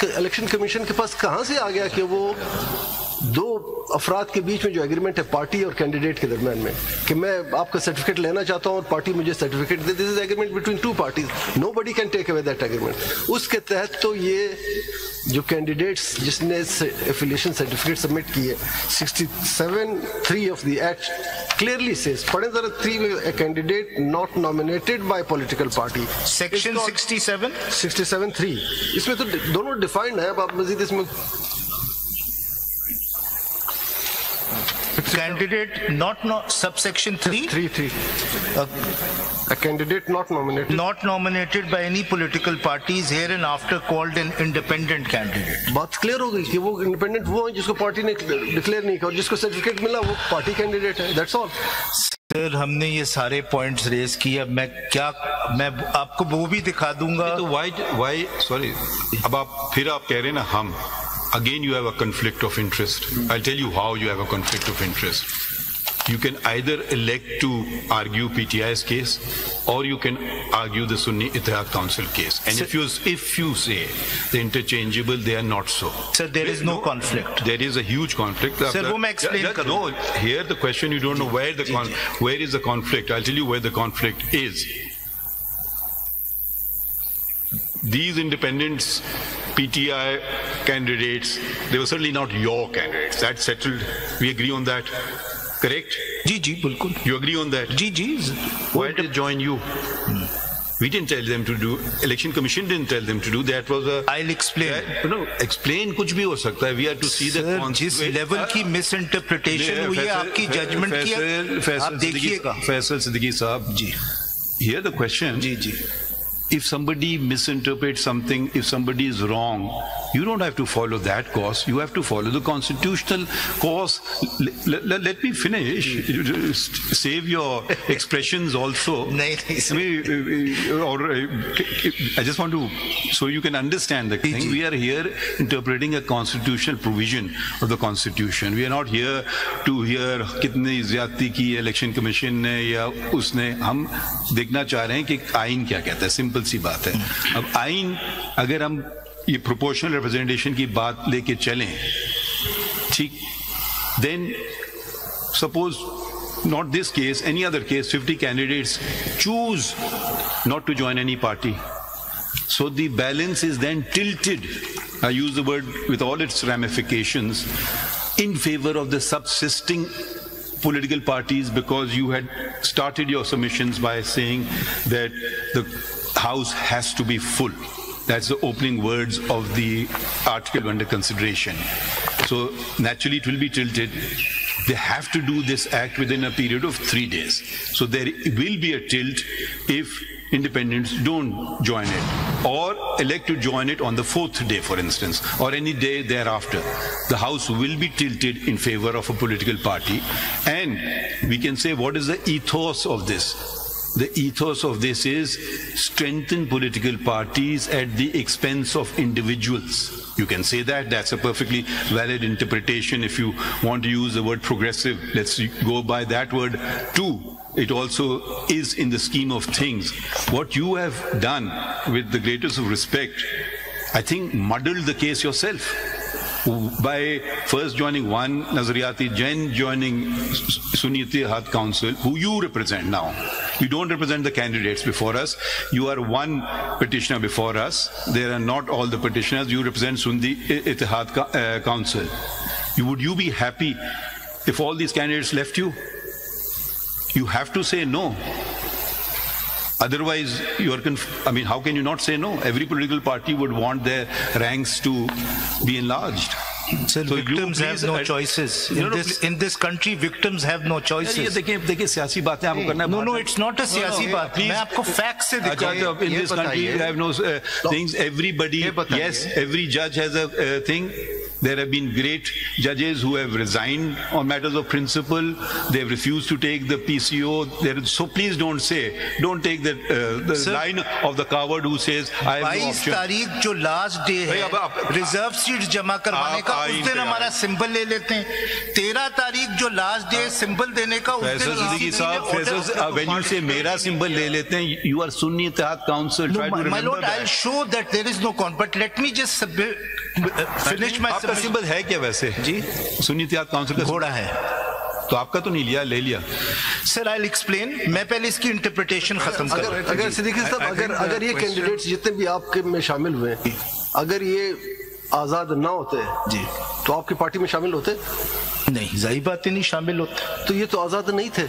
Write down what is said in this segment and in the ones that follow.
Election commission کے پاس کہاں سے آ گیا کہ وہ دو افراد کے بیچ میں جو ایگریمنٹ ہے پارٹی اور کینڈیڈیٹ کے درمیان میں کہ میں آپ کا سرٹیفکیٹ لینا چاہتا ہوں اور پارٹی مجھے سرٹیفکیٹ دے. This is agreement between two parties, nobody can take away that agreement. اس کے تحت تو یہ جو کینڈیڈیٹس جس نے ایفیلیشن سرٹیفکیٹ سبمٹ کی ہے 67(3) of the act clearly says, پڑھیں ذرا 3 میں, a candidate not nominated by political party. Section 67(3) اس میں تو دونوں ڈیفائنڈ ہیں. اب آپ مزید اس میں candidate not subsection 3 a candidate not nominated by any political parties hereinafter called an independent candidate. بات کلیئر ہو گئی کہ وہ انڈیپینڈنٹ وہ ہیں جس کو پارٹی نے ڈکلیئر نہیں کیا اور جس کو سرٹیفکیٹ ملا وہ پارٹی کینڈیڈیٹ ہے. That's all. سر ہم نے یہ سارے پوائنٹس ریز کیا, میں آپ کو وہ بھی دکھا دوں گا. تو وائی سوری, اب آپ کہہ رہے ہیں نا ہم again you have a conflict of interest. I'll tell you how you have a conflict of interest. You can either elect to argue PTI's case or you can argue the Sunni Ittihad Council case. And if you say they're interchangeable, they are not so. Sir, there is no conflict. There is a huge conflict. Sir, wo main explain karu. No, here the question you don't know where is the conflict. I'll tell you where the conflict is. These independents, PTI candidates, they were certainly not your candidates. That's settled. We agree on that. Correct? Ji, bilkul. You agree on that? Ji. Why did they join you? We didn't tell them to do. Election Commission didn't tell them to do. That was a... I'll explain. No, explain kuch bhi ho sakta hai. We have to see the consequence. Jis level ki misinterpretation hui hai aapki judgment ki, aap dekhiyega. Faisal Siddiqui Sahab. Ji. Here the question... Ji. If somebody misinterprets something, if somebody is wrong, you don't have to follow that course. You have to follow the constitutional course. Let me finish. Save your expressions also. I just want to, so you can understand the thing. We are here interpreting a constitutional provision of the Constitution. We are not here to hear kitni zyadati ki election commission ne ya usne. Hum dekhna cha rahe hain ki आइन क्या कहता है. Simple सी बात है. अब आइन अगर हम ये प्रोपोर्शनल रिप्रेजेंटेशन की बात लेके चलें, ठीक, then suppose not this case, any other case, 50 candidates choose not to join any party. So the balance is then tilted, I use the word with all its ramifications, in favor of the subsisting political parties, because you had started your submissions by saying that the House has to be full. That's the opening words of the article under consideration. So naturally it will be tilted. They have to do this act within a period of 3 days. So there will be a tilt if independents don't join it or elect to join it on the 4th day, for instance, or any day thereafter. The House will be tilted in favor of a political party. And we can say, what is the ethos of this? The ethos of this is strengthen political parties at the expense of individuals. You can say that. That's a perfectly valid interpretation. If you want to use the word progressive, let's go by that word too. It also is in the scheme of things. What you have done, with the greatest of respect, I think muddled the case yourself. By first joining one Nazariyati, then joining Sunni Ittihad Council, who you represent now. You don't represent the candidates before us. You are one petitioner before us. There are not all the petitioners. You represent Sunni Ittihad Council. Would you be happy if all these candidates left you? You have to say no. Otherwise, how can you not say no? Every political party would want their ranks to be enlarged. Sir, so victims have no choices. In this country, victims have no choices. No, it's not a siyasi baat. मैं आपको facts से दिखाऊंगा. In this country, you have no things. Everybody, yes, every judge has a thing. There have been great judges who have resigned on matters of principle. They have refused to take the PCO. So please don't take the line of the coward who says, I have no option. 22 तारीख जो last day है reserve seat जमा करवाने का, उस दिन हमारा symbol ले लेते हैं. 13 तारीख जो लास्ट डे सिंबल देने का, फैसल सिद्दीकी साहब, when you say मेरा सिंबल ले लेते हैं, you are Sunni Ittihad Council. Try to remember my lord, that. I'll show that there is no but let me just finish my आपका सिंबल है क्या वैसे जी? सुन्नी इत्तेहाद काउंसिल का घोड़ा है, तो आपका तो नहीं लिया, ले लिया. Sir I explain. मैं पहले इसकी इंटरप्रिटेशन खत्म करूं. अगर सिद्दीकी साहब, अगर ये कैंडिडेट्स जितने भी आपके में शामिल हुए, अगर ये आजाद ना होते जी तो आपकी पार्टी में शामिल होते? नहीं, जाहिर बात है नहीं शामिल होते. तो ये तो आजाद नहीं थे.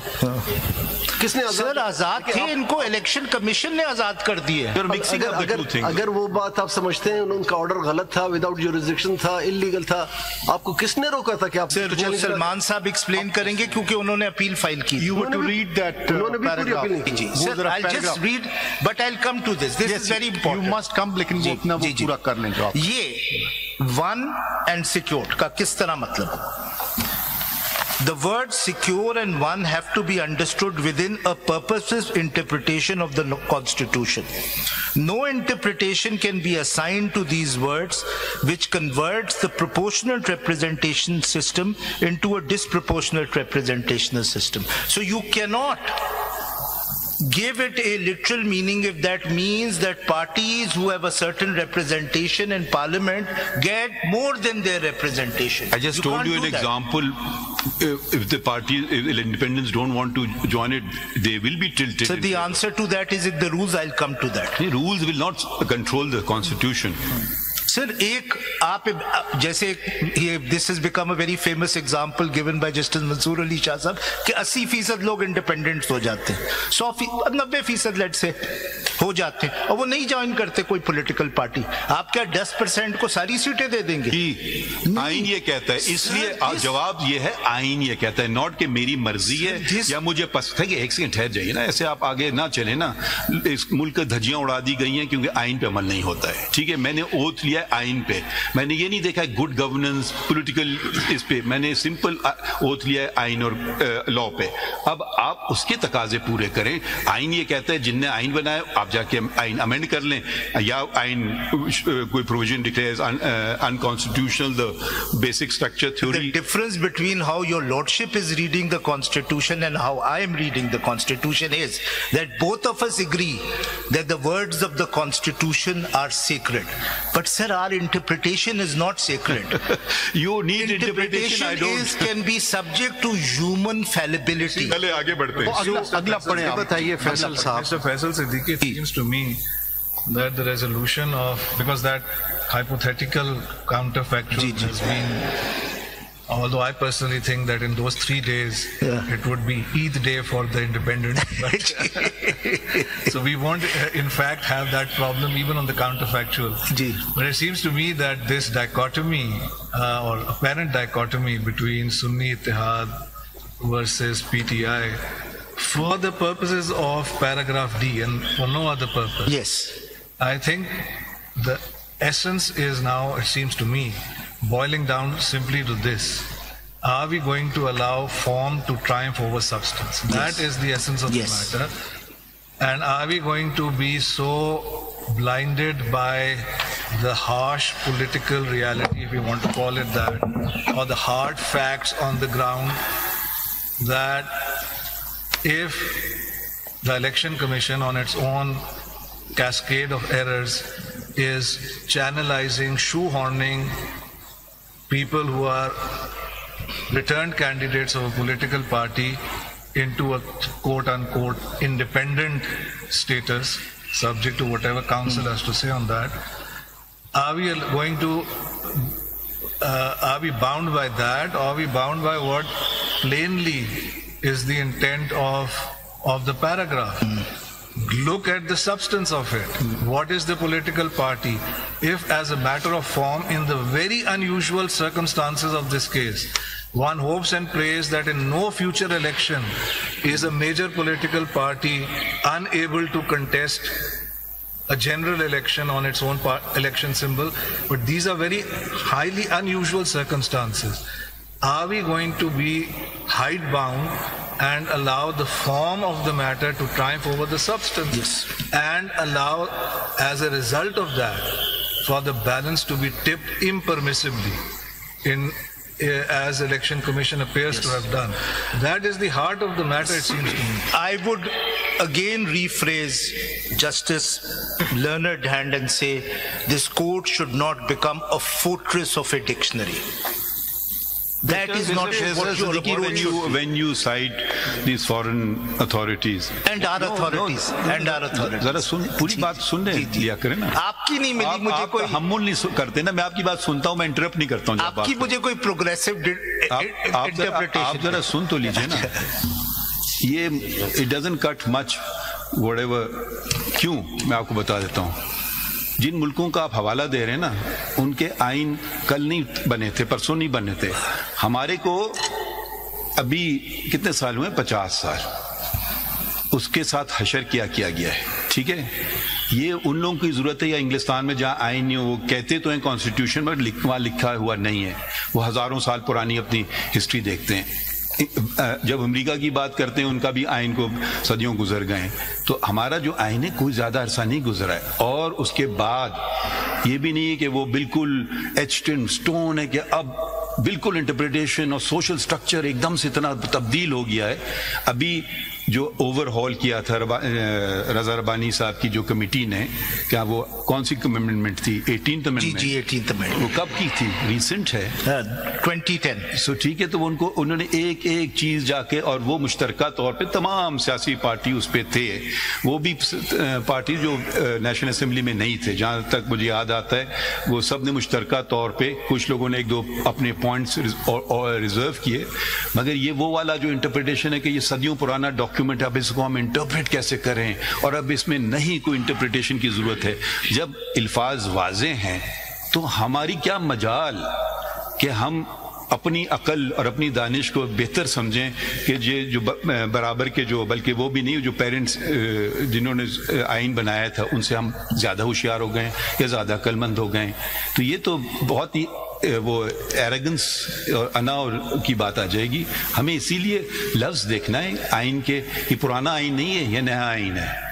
किसने सर आजाद थे? इनको इलेक्शन कमीशन ने आजाद कर दिए. अगर वो बात आप समझते हैं उनका ऑर्डर गलत था, विदाउट जुरिसडिक्शन था, इलीगल था, आपको किसने रोका था कि आप? सर वो सलमान साहब एक्सप्लेन करेंगे क्योंकि उन्होंने अपील फाइल की. You were to read that paragraph. Sir, I'll just read, but I'll come to this. This is very important. You must come, लेकिन वो अपना वो पूरा कर लें जो आप. ये वन एंड सिक्योर्ड का किस तरह मतलब? The words secure and one have to be understood within a purposive interpretation of the Constitution. No interpretation can be assigned to these words which converts the proportional representation system into a disproportionate representational system. So you cannot give it a literal meaning if that means that parties who have a certain representation in parliament get more than their representation. I just told you an example. If the parties, if the independents don't want to join it, they will be tilted. So the answer to that is in the rules. I'll come to that. The rules will not control the constitution. Sir एक आप जैसे ये this has become a very famous example given by justice Mansoor Ali Shah sahab कि 80% लोग independents हो जाते हैं, 90% late से हो जाते हैं और वो नहीं ज्वाइन करते कोई पॉलिटिकल पार्टी. आप क्या 10% को सारी सीटें दे देंगे? आइन ये कहता है, इसलिए जवाब ये है आइन ये कहता है, नॉट कि मेरी मर्जी है या मुझे पसंद है. कि एक सेकंड ठहर जाइए ना, ऐसे आप आगे ना चले ना. इस मुल्क की धज्जियां उड़ा दी गई हैं क्योंकि आइन पे अमल नहीं होता है. ठीक है, मैंने ओथ लिया आइन पे, मैंने ये नहीं देखा गुड गवर्नेंस पॉलिटिकल इस पे, मैंने सिंपल ओथ लिया है आइन और लॉ पे. अब आप उसके तकाजे पूरे करें. आइन ये कहता है जिनने आइन बनाया आप जाके आइन अमेंड कर लें, या आइन कोई provision declares unconstitutional the basic structure theory. The difference between how your lordship is reading the constitution and how I am reading the constitution is that both of us agree that the words of the constitution are sacred. But sir, our interpretation is not sacred. You need interpretation. I don't. Can be subject to human fallibility. चले आगे बढ़ते हैं. अगला पढ़े आप. बताइए फैसल साहब. Mr. Faisal Siddiqui, it seems to me that the resolution of, because that hypothetical counterfactual has been, although I personally think that in those 3 days it would be Eid day for the independents, but so we won't in fact have that problem even on the counterfactual. But it seems to me that this dichotomy or apparent dichotomy between Sunni Ittihad versus PTI for the purposes of paragraph D and for no other purpose. Yes. I think the essence is now, it seems to me, boiling down simply to this. Are we going to allow form to triumph over substance? Yes. That is the essence of the matter. And are we going to be so blinded by the harsh political reality, if you want to call it that, or the hard facts on the ground, that if the Election Commission on its own cascade of errors is channelizing, shoehorning people who are returned candidates of a political party into a quote-unquote independent status, subject to whatever council has to say on that, are we going to are we bound by that, or are we bound by what plainly is the intent of the paragraph? Look at the substance of it. What is the political party? If, as a matter of form, in the very unusual circumstances of this case, one hopes and prays that in no future election is a major political party unable to contest a general election on its own election symbol, but these are very highly unusual circumstances. Are we going to be hidebound and allow the form of the matter to triumph over the substance? Yes. And allow, as a result of that, for the balance to be tipped impermissibly as Election Commission appears to have done? That is the heart of the matter, it seems to me. I would again rephrase Justice Learned Hand and say this court should not become a fortress of a dictionary. That is not what when you cite these foreign authorities and our authorities and our authorities. जरा सुन, पूरी बात सुनने दिया करें ना. आपकी नहीं मिली मुझे कोई, हम नहीं करते ना. मैं आपकी बात सुनता हूँ, मैं इंटरप्ट नहीं करता हूँ. आपकी मुझे कोई प्रोग्रेसिव इंटरप्रिटेशन. आप जरा सुन तो लीजिए ना. ये it doesn't cut much whatever. क्यों, मैं आपको बता देता हूँ. जिन मुल्कों का आप हवाला दे रहे हैं ना, उनके आइन कल नहीं बने थे, परसों नहीं बने थे. हमारे को अभी कितने साल हुए? 50 साल. उसके साथ हशर किया गया है. ठीक है, ये उन लोगों की जरूरत है. या इंग्लिस्तान में जहाँ आइन नहीं हो, वो कहते तो हैं कॉन्स्टिट्यूशन में, वहाँ लिखा हुआ नहीं है. वो हजारों साल पुरानी अपनी हिस्ट्री देखते हैं. जब अमेरिका की बात करते हैं, उनका भी आइन को सदियों गुजर गए. तो हमारा जो आइन है कोई ज्यादा अरसा नहीं गुजरा है. और उसके बाद ये भी नहीं है कि वो बिल्कुल एच्ड इन स्टोन है कि अब बिल्कुल इंटरप्रिटेशन और सोशल स्ट्रक्चर एकदम से इतना तब्दील हो गया है. अभी जो ओवरहॉल किया था रजा रबानी साहब की जो कमेटी ने, क्या वो कौन सी अमेंडमेंट थी? 18th amendment. जी 18th अमेंडमेंट. वो कब की थी? रिसेंट है, 2010. सो ठीक है. तो उन्होंने एक एक चीज जाके, और वो मुश्तरका तौर पे तमाम सियासी पार्टी उस पे थे. वो भी पार्टी जो नेशनल असेंबली में नहीं थे, जहाँ तक मुझे याद आता है, वो सब ने मुश्तरका तौर पे, कुछ लोगों ने एक दो अपने पॉइंट्स रिजर्व किए. मगर ये वो वाला जो इंटरप्रिटेशन है कि ये सदियों पुराना डॉक्यूमेंट, अब इसको हम इंटरप्रेट कैसे करें, और अब इसमें नहीं कोई इंटरप्रिटेशन की जरूरत है. जब अल्फाज वाज़े हैं तो हमारी क्या मजाल कि हम अपनी अकल और अपनी दानिश को बेहतर समझें कि ये जो बराबर के जो, बल्कि वो भी नहीं, जो पेरेंट्स जिन्होंने आइन बनाया था उनसे हम ज़्यादा होशियार हो गए या ज़्यादा अक्लमंद हो गए. तो ये तो बहुत ही वो एरोगेंस और अना की बात आ जाएगी. हमें इसीलिए लफ्ज़ देखना है आइन के. ये पुराना आइन नहीं है, ये नया आइन है.